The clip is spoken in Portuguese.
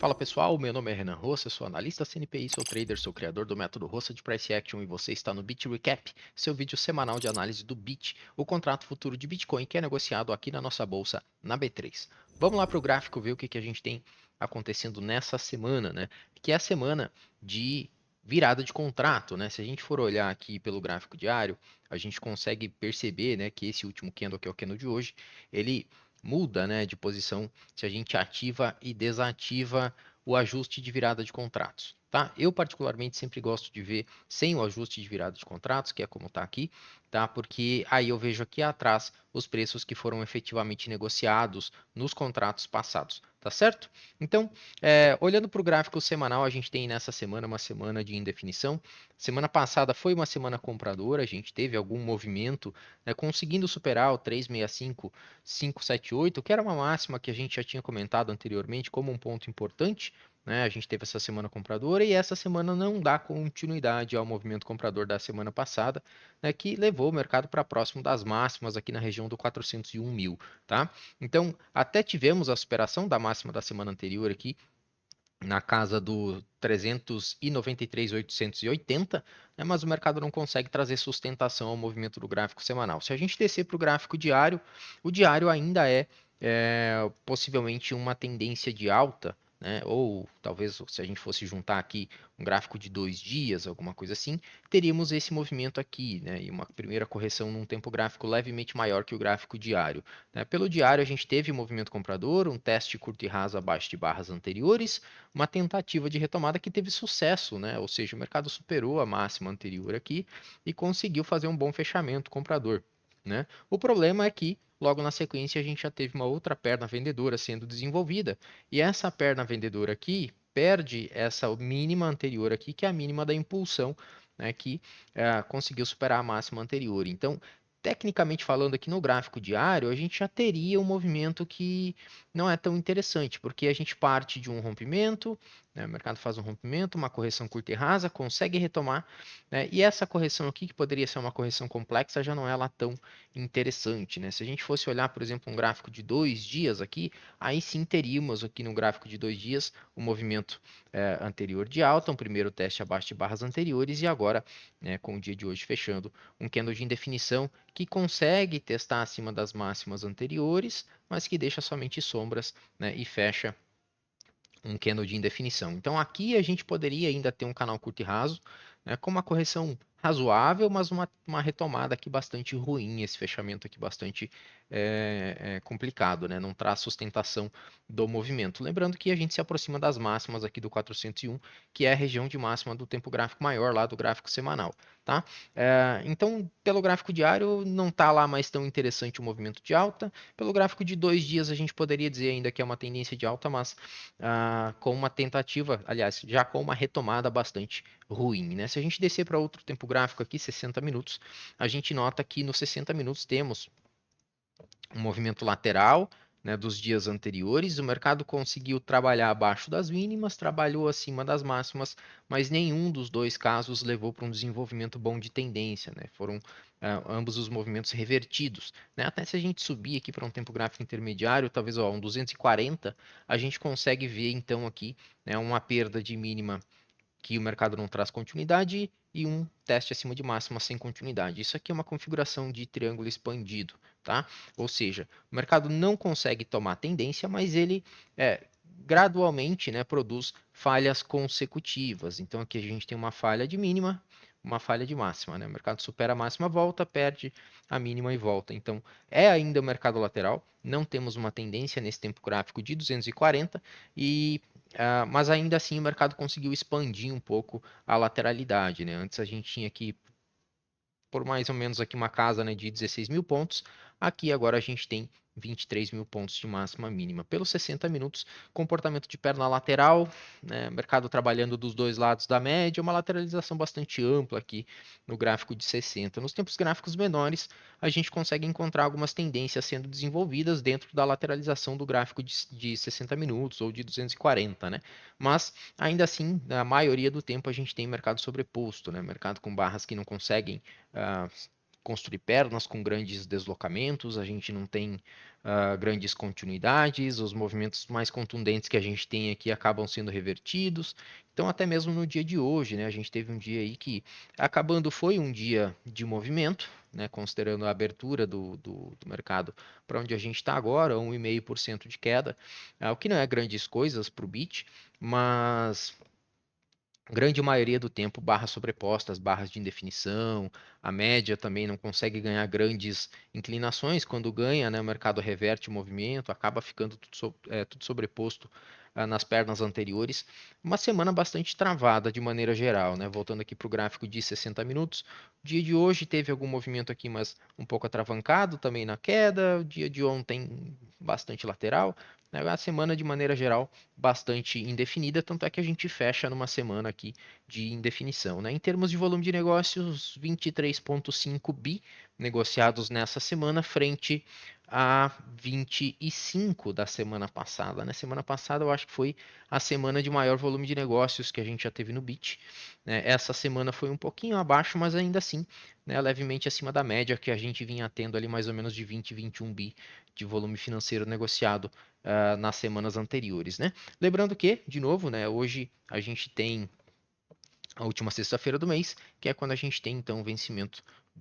Fala pessoal, meu nome é Renan Roça, sou analista CNPI, sou trader, sou criador do método Roça de Price Action e você está no Bit Recap, seu vídeo semanal de análise do BIT, o contrato futuro de Bitcoin que é negociado aqui na nossa bolsa, na B3. Vamos lá para o gráfico ver o que a gente tem acontecendo nessa semana, né? Que é a semana de virada de contrato, né? Se a gente for olhar aqui pelo gráfico diário, a gente consegue perceber, né, que esse último candle, que é o candle de hoje, ele muda, né, de posição se a gente ativa e desativa o ajuste de virada de contratos. Tá? Eu particularmente sempre gosto de ver sem o ajuste de virada de contratos, que é como está aqui, tá? Porque aí eu vejo aqui atrás os preços que foram efetivamente negociados nos contratos passados, tá certo? Então, olhando para o gráfico semanal, a gente tem nessa semana uma semana de indefinição. Semana passada foi uma semana compradora, a gente teve algum movimento, né, conseguindo superar o 365 578, que era uma máxima que a gente já tinha comentado anteriormente como um ponto importante, né? A gente teve essa semana compradora e essa semana não dá continuidade ao movimento comprador da semana passada, né, que levou o mercado para próximo das máximas aqui na região do 401 mil, tá? Então, até tivemos a superação da máxima da semana anterior aqui, na casa do 393.880, né, mas o mercado não consegue trazer sustentação ao movimento do gráfico semanal. Se a gente descer para o gráfico diário, o diário ainda é possivelmente uma tendência de alta, né, ou talvez se a gente fosse juntar aqui um gráfico de 2 dias, alguma coisa assim, teríamos esse movimento aqui, né, e uma primeira correção num tempo gráfico levemente maior que o gráfico diário, né. Pelo diário, a gente teve movimento comprador, um teste curto e raso abaixo de barras anteriores, uma tentativa de retomada que teve sucesso, né? Ou seja, o mercado superou a máxima anterior aqui e conseguiu fazer um bom fechamento comprador, né? O problema é que logo na sequência a gente já teve uma outra perna vendedora sendo desenvolvida e essa perna vendedora aqui perde essa mínima anterior aqui, que é a mínima da impulsão, né, que conseguiu superar a máxima anterior. Então, tecnicamente falando aqui no gráfico diário, a gente já teria um movimento que não é tão interessante, porque a gente parte de um rompimento, né, o mercado faz um rompimento, uma correção curta e rasa, consegue retomar, né, e essa correção aqui, que poderia ser uma correção complexa, já não é lá tão interessante, né? Se a gente fosse olhar, por exemplo, um gráfico de 2 dias aqui, aí sim teríamos aqui no gráfico de 2 dias o movimento anterior de alta, um primeiro teste abaixo de barras anteriores e agora, né, com o dia de hoje fechando, um candle de indefinição que consegue testar acima das máximas anteriores, mas que deixa somente sombras, né, e fecha um candle de indefinição. Então aqui a gente poderia ainda ter um canal curto e raso, né, com uma correção razoável, mas uma retomada aqui bastante ruim, esse fechamento aqui bastante complicado, né, não traz sustentação do movimento. Lembrando que a gente se aproxima das máximas aqui do 401, que é a região de máxima do tempo gráfico maior lá do gráfico semanal, tá? Então, pelo gráfico diário, não está lá mais tão interessante o movimento de alta. Pelo gráfico de 2 dias, a gente poderia dizer ainda que é uma tendência de alta, mas com uma tentativa, aliás, já com uma retomada bastante ruim, né? Se a gente descer para outro tempo gráfico aqui, 60 minutos, a gente nota que nos 60 minutos temos um movimento lateral, né, dos dias anteriores. O mercado conseguiu trabalhar abaixo das mínimas, trabalhou acima das máximas, mas nenhum dos dois casos levou para um desenvolvimento bom de tendência, né? Foram ambos os movimentos revertidos, né? Até se a gente subir aqui para um tempo gráfico intermediário, talvez um 240, a gente consegue ver então aqui, né, uma perda de mínima que o mercado não traz continuidade e um teste acima de máxima sem continuidade. Isso aqui é uma configuração de triângulo expandido, tá? Ou seja, o mercado não consegue tomar tendência, mas ele gradualmente, né, produz falhas consecutivas. Então aqui a gente tem uma falha de mínima, uma falha de máxima, né? O mercado supera a máxima, volta, perde a mínima e volta. Então é ainda o mercado lateral, não temos uma tendência nesse tempo gráfico de 240 mas ainda assim o mercado conseguiu expandir um pouco a lateralidade, né? Antes a gente tinha aqui por mais ou menos aqui uma casa, né, de 16 mil pontos. Aqui agora a gente tem 23 mil pontos de máxima mínima. Pelos 60 minutos, comportamento de perna lateral, né, mercado trabalhando dos dois lados da média, uma lateralização bastante ampla aqui no gráfico de 60. Nos tempos gráficos menores, a gente consegue encontrar algumas tendências sendo desenvolvidas dentro da lateralização do gráfico de 60 minutos ou de 240, né? Mas ainda assim, na maioria do tempo, a gente tem mercado sobreposto, né? Mercado com barras que não conseguem construir pernas com grandes deslocamentos, a gente não tem grandes continuidades, os movimentos mais contundentes que a gente tem aqui acabam sendo revertidos. Então, até mesmo no dia de hoje, né, a gente teve um dia aí que, acabando, foi um dia de movimento, né, considerando a abertura do mercado para onde a gente está agora, 1,5% de queda, o que não é grandes coisas para o BIT, mas grande maioria do tempo barras sobrepostas, barras de indefinição, a média também não consegue ganhar grandes inclinações, quando ganha, né, o mercado reverte o movimento, acaba ficando tudo sobreposto nas pernas anteriores. Uma semana bastante travada de maneira geral, né? Voltando aqui para o gráfico de 60 minutos, o dia de hoje teve algum movimento aqui, mas um pouco atravancado também na queda, o dia de ontem bastante lateral, né? A semana de maneira geral bastante indefinida, tanto é que a gente fecha numa semana aqui de indefinição, né? Em termos de volume de negócios, 23,5 bi negociados nessa semana, frente a 25 da semana passada, né? Semana passada eu acho que foi a semana de maior volume de negócios que a gente já teve no BIT, né? Essa semana foi um pouquinho abaixo, mas ainda assim, né, levemente acima da média que a gente vinha tendo ali, mais ou menos de 20, 21 bi de volume financeiro negociado nas semanas anteriores, né? Lembrando que, de novo, né, hoje a gente tem a última sexta-feira do mês, que é quando a gente tem então o vencimento